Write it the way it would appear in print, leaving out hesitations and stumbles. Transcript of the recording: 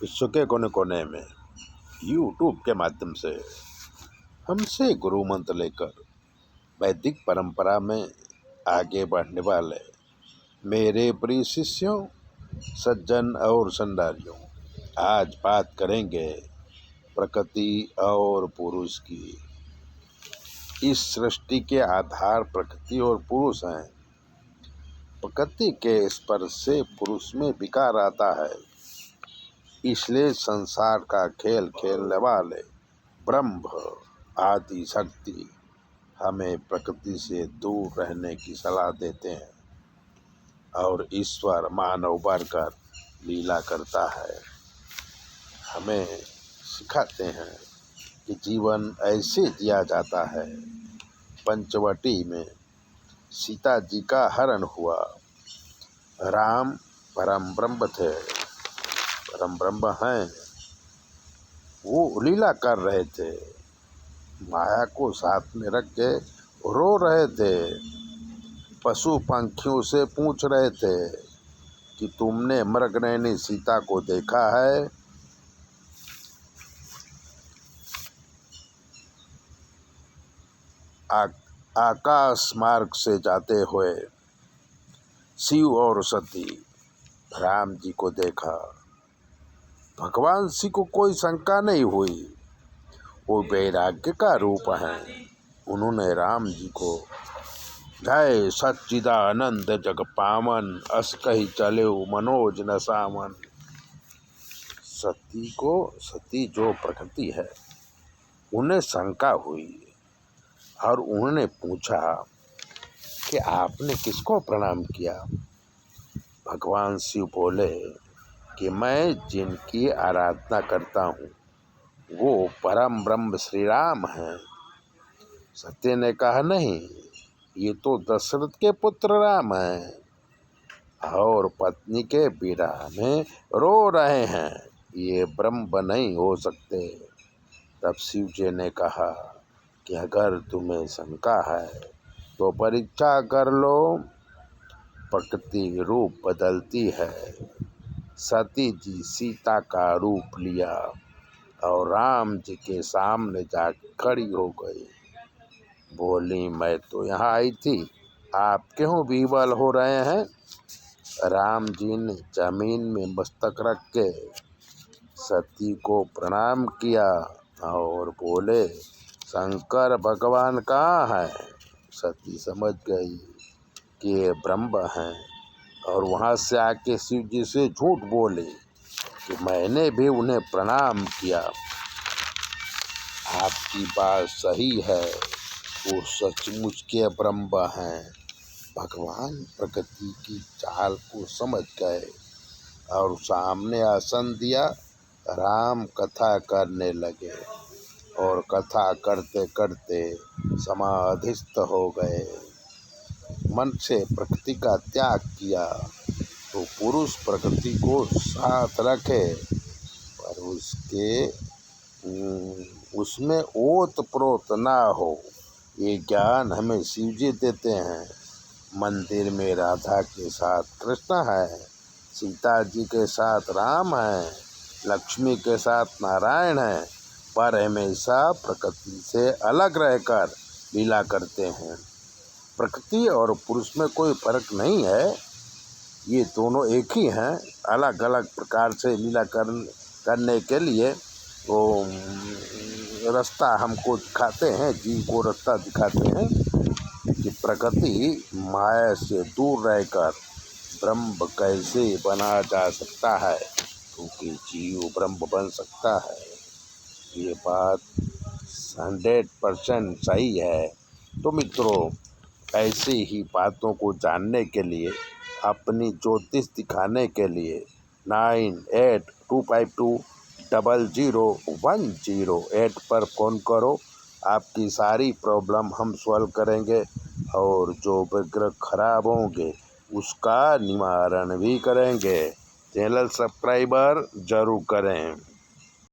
विश्व के कोने कोने में यूट्यूब के माध्यम से हमसे गुरु मंत्र लेकर वैदिक परंपरा में आगे बढ़ने वाले मेरे प्रिय शिष्यों, सज्जन और संदारियों, आज बात करेंगे प्रकृति और पुरुष की। इस सृष्टि के आधार प्रकृति और पुरुष हैं। प्रकृति के स्पर्श से पुरुष में विकार आता है, इसलिए संसार का खेल खेलने वाले ब्रह्म आदि शक्ति हमें प्रकृति से दूर रहने की सलाह देते हैं और ईश्वर मानव बनकर लीला करता है। हमें सिखाते हैं कि जीवन ऐसे जिया जाता है। पंचवटी में सीता जी का हरण हुआ। राम परम ब्रह्म थे, परम ब्रह्म हैं। वो लीला कर रहे थे, माया को साथ में रख के रो रहे थे। पशु पंखियों से पूछ रहे थे कि तुमने मृगनयनी सीता को देखा है? आकाश मार्ग से जाते हुए शिव और सती राम जी को देखा। भगवान शिव को कोई शंका नहीं हुई, वो वैराग्य का रूप है। उन्होंने राम जी को जय सच्चिदानंद जग पावन, अस कही चले मनोज न सावन। सती जो प्रकृति है, उन्हें शंका हुई और उन्होंने पूछा कि आपने किसको प्रणाम किया? भगवान शिव बोले कि मैं जिनकी आराधना करता हूँ वो परम ब्रह्म श्री राम हैं। सत्य ने कहा, नहीं, ये तो दशरथ के पुत्र राम हैं और पत्नी के विरह में रो रहे हैं, ये ब्रह्म नहीं हो सकते। तब शिव जी ने कहा कि अगर तुम्हें शंका है तो परीक्षा कर लो। प्रकृति रूप बदलती है। सती जी सीता का रूप लिया और राम जी के सामने जा खड़ी हो गई। बोली, मैं तो यहाँ आई थी, आप क्यों विवल हो रहे हैं? राम जी ने जमीन में मस्तक रख के सती को प्रणाम किया और बोले, शंकर भगवान कहाँ है? सती समझ गई कि ये ब्रह्म हैं और वहाँ से आके शिव जी से झूठ बोले कि मैंने भी उन्हें प्रणाम किया। आपकी बात सही है, वो सचमुच के ब्रह्म हैं। भगवान प्रकृति की चाल को समझ गए और सामने आसन दिया। राम कथा करने लगे और कथा करते करते समाधिस्थ हो गए। मन से प्रकृति का त्याग किया तो पुरुष प्रकृति को साथ रखे पर उसमें ओत प्रोत ना हो। ये ज्ञान हमें शिव जी देते हैं। मंदिर में राधा के साथ कृष्ण है, सीता जी के साथ राम है, लक्ष्मी के साथ नारायण है, पर हमेशा प्रकृति से अलग रहकर लीला करते हैं। प्रकृति और पुरुष में कोई फर्क नहीं है, ये दोनों एक ही हैं। अलग अलग प्रकार से लीला करने के लिए वो रास्ता हमको दिखाते हैं, जीव को रास्ता दिखाते हैं कि प्रकृति माया से दूर रहकर ब्रह्म कैसे बना जा सकता है, क्योंकि जीव ब्रह्म बन सकता है। ये बात 100% सही है। तो मित्रों, ऐसी ही बातों को जानने के लिए, अपनी ज्योतिष दिखाने के लिए 9825200108 पर फ़ोन करो। आपकी सारी प्रॉब्लम हम सॉल्व करेंगे और जो विग्रह खराब होंगे उसका निवारण भी करेंगे। चैनल सब्सक्राइबर जरूर करें।